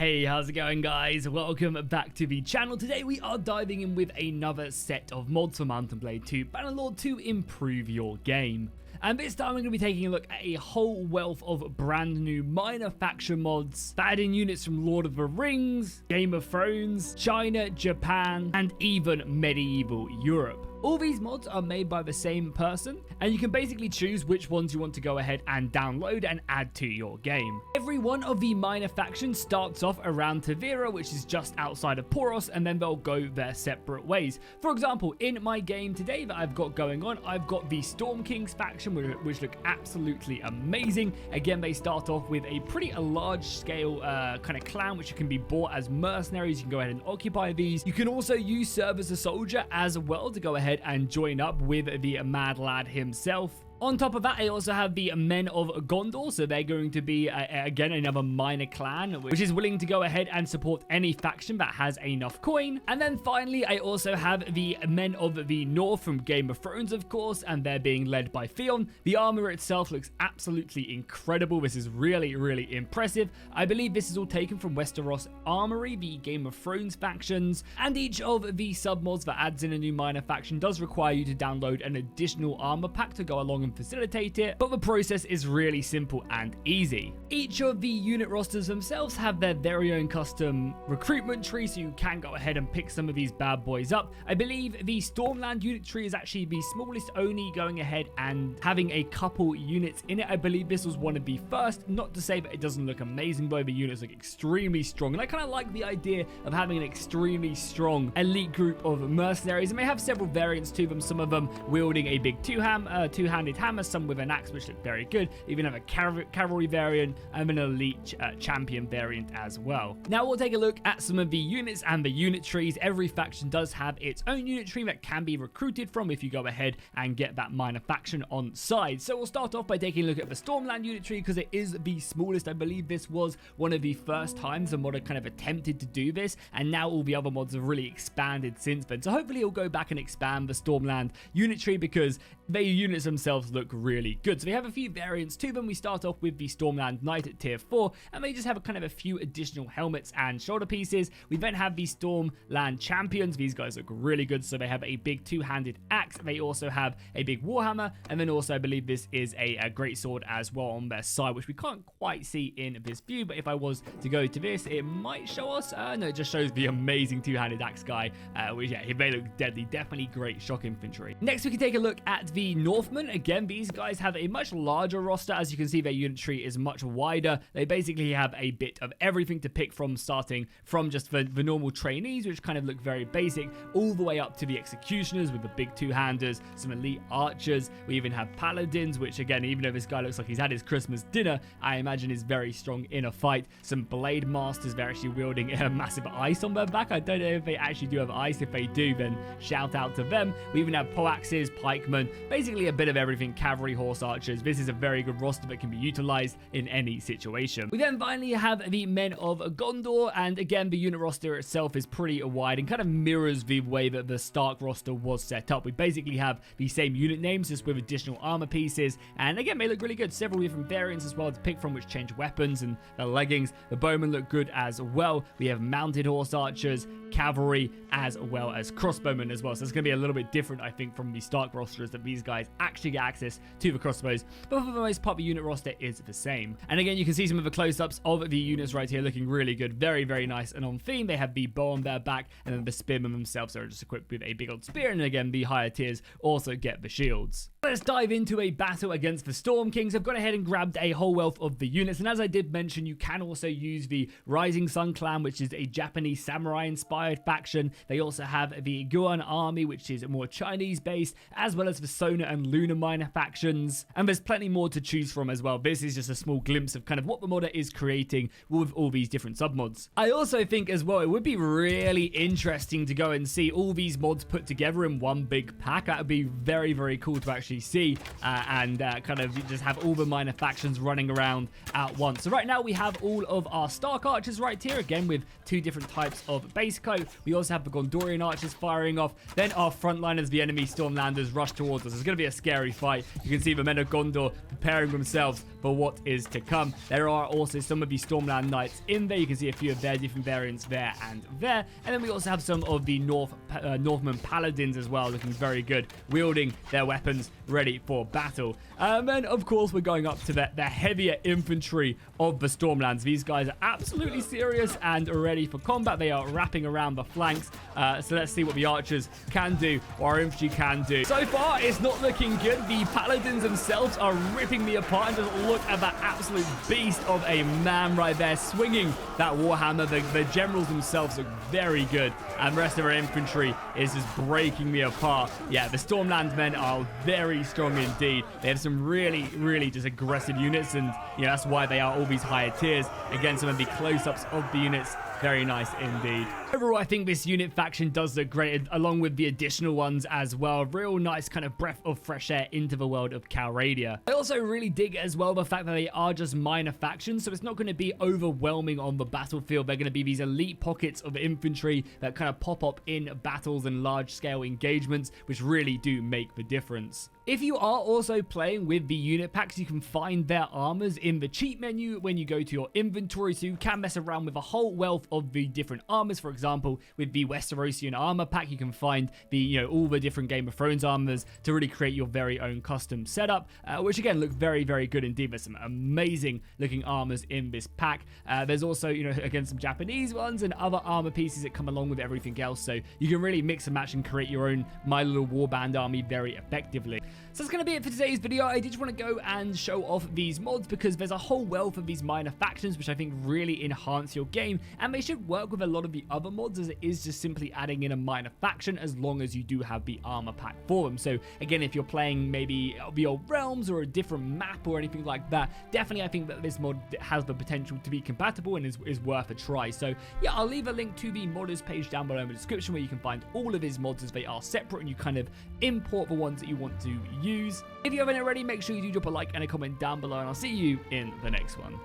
Hey, how's it going, guys? Welcome back to the channel. Today we are diving in with another set of mods for Mount & Blade 2 Bannerlord to improve your game. And this time we're going to be taking a look at a whole wealth of brand new minor faction mods that add in units from Lord of the Rings, Game of Thrones, China, Japan, and even medieval Europe. All these mods are made by the same person, and you can basically choose which ones you want to go ahead and download and add to your game. Every one of the minor factions starts off around Tavira, which is just outside of Poros, and then they'll go their separate ways. For example, in my game today that I've got going on, I've got the Storm Kings faction, which look absolutely amazing. Again, they start off with a pretty large scale kind of clan, which can be bought as mercenaries. You can go ahead and occupy these. You can also use serve as a soldier as well to go ahead and join up with the Mad Lad himself. On top of that, I also have the Men of Gondor, so they're going to be, again, another minor clan, which is willing to go ahead and support any faction that has enough coin. And then finally, I also have the Men of the North from Game of Thrones, of course, and they're being led by Theon. The armor itself looks absolutely incredible. This is really, really impressive. I believe this is all taken from Westeros Armory, the Game of Thrones factions, and each of the submods that adds in a new minor faction does require you to download an additional armor pack to go along and facilitate it, but the process is really simple and easy. Each of the unit rosters themselves have their very own custom recruitment tree, so you can go ahead and pick some of these bad boys up. I believe the Stormland unit tree is actually the smallest, only going ahead and having a couple units in it. I believe this was one of the first, not to say that it doesn't look amazing, but the units look extremely strong, and I kind of like the idea of having an extremely strong elite group of mercenaries, and they have several variants to them, some of them wielding a big two-handed hammer, some with an axe, which look very good. You even have a cavalry variant and an elite champion variant as well. Now we'll take a look at some of the units and the unit trees. Every faction does have its own unit tree that can be recruited from if you go ahead and get that minor faction on side. So we'll start off by taking a look at the Stormland unit tree because it is the smallest. I believe this was one of the first times a mod had kind of attempted to do this, and now all the other mods have really expanded since then. So hopefully he'll go back and expand the Stormland unit tree because the units themselves look really good. So we have a few variants to them. We start off with the Stormland Knight at tier 4, and they just have a few additional helmets and shoulder pieces. We then have the Stormland Champions. These guys look really good. So they have a big two-handed axe. They also have a big warhammer, and then also I believe this is a great sword as well on their side, which we can't quite see in this view, but if I was to go to this, it might show us. No, it just shows the amazing two-handed axe guy, which, yeah, they look deadly. Definitely great shock infantry. Next, we can take a look at the Northmen. Again, these guys have a much larger roster. As you can see, their unit tree is much wider. They basically have a bit of everything to pick from, starting from just the normal trainees, which kind of look very basic, all the way up to the executioners with the big two-handers, some elite archers. We even have paladins, which again, even though this guy looks like he's had his Christmas dinner, I imagine is very strong in a fight. Some blade masters, they're actually wielding a massive ice on their back. I don't know if they actually do have ice. If they do, then shout out to them. We even have poleaxes, pikemen, basically a bit of everything, cavalry, horse archers. This is a very good roster that can be utilized in any situation. We then finally have the Men of Gondor, and again, the unit roster itself is pretty wide and kind of mirrors the way that the Stark roster was set up. We basically have the same unit names, just with additional armor pieces, and again, they look really good. Several different variants as well to pick from, which change weapons and the leggings. The bowmen look good as well. We have mounted horse archers, cavalry, as well as crossbowmen as well. So it's going to be a little bit different, I think, from the Stark rosters, that these guys actually get access to the crossbows, but for the most part, the unit roster is the same. And again, you can see some of the close-ups of the units right here looking really good. Very, very nice and on theme. They have the bow on their back, and then the spearmen themselves are just equipped with a big old spear, and again, the higher tiers also get the shields. Let's dive into a battle against the Storm Kings. I've gone ahead and grabbed a whole wealth of the units, and as I did mention, you can also use the Rising Sun Clan, which is a Japanese samurai-inspired faction. They also have the Guan Army, which is more Chinese-based, as well as the Sona and Lunar Minor factions, and there's plenty more to choose from as well. This is just a small glimpse of kind of what the modder is creating with all these different submods. I also think as well, it would be really interesting to go and see all these mods put together in one big pack. That would be very, very cool to actually actually see and kind of just have all the minor factions running around at once. So right now we have all of our Stark Archers right here, again with 2 different types of base coat. We also have the Gondorian Archers firing off. Then our frontliners, the enemy Stormlanders, rush towards us. It's going to be a scary fight. You can see the men of Gondor preparing themselves for what is to come. There are also some of the Stormland Knights in there. You can see a few of their different variants there and there. And then we also have some of the Northman Paladins as well, looking very good, wielding their weapons ready for battle. And then, of course, we're going up to the heavier infantry of the Stormlands. These guys are absolutely serious and are ready for combat. They are wrapping around the flanks. So let's see what the archers can do, what our infantry can do. So far, it's not looking good. The Paladins themselves are ripping me apart. And just look at that absolute beast of a man right there, swinging that Warhammer. The generals themselves look very good. And the rest of our infantry is just breaking me apart. Yeah, the Stormland men are very strong indeed. They have some really, really just aggressive units, and you know, that's why they are all these higher tiers. Again, some of the close-ups of the units, very nice indeed. Overall, I think this unit faction does look great, along with the additional ones as well. Real nice kind of breath of fresh air into the world of Calradia. I also really dig as well the fact that they are just minor factions, so it's not going to be overwhelming on the battlefield. They're going to be these elite pockets of infantry that kind of pop up in battles and large-scale engagements, which really do make the difference. If you are also playing with the unit packs, you can find their armors in the cheat menu when you go to your inventory, so you can mess around with a whole wealth of the different armors. For example, with the Westerosian armor pack, you can find the all the different Game of Thrones armors to really create your very own custom setup, which again look very, very good indeed. There's some amazing looking armors in this pack. There's also, again, some Japanese ones and other armor pieces that come along with everything else, so you can really mix and match and create your own My Little Warband army very effectively. So that's going to be it for today's video. I did just want to go and show off these mods because there's a whole wealth of these minor factions which I think really enhance your game, and they should work with a lot of the other mods, as it is just simply adding in a minor faction as long as you do have the armor pack for them. So again, if you're playing maybe the Old Realms or a different map or anything like that, definitely I think that this mod has the potential to be compatible and is worth a try. So yeah, I'll leave a link to the modders page down below in the description where you can find all of his mods, as they are separate and you kind of import the ones that you want to use. If you haven't already, make sure you do drop a like and a comment down below, and I'll see you in the next one.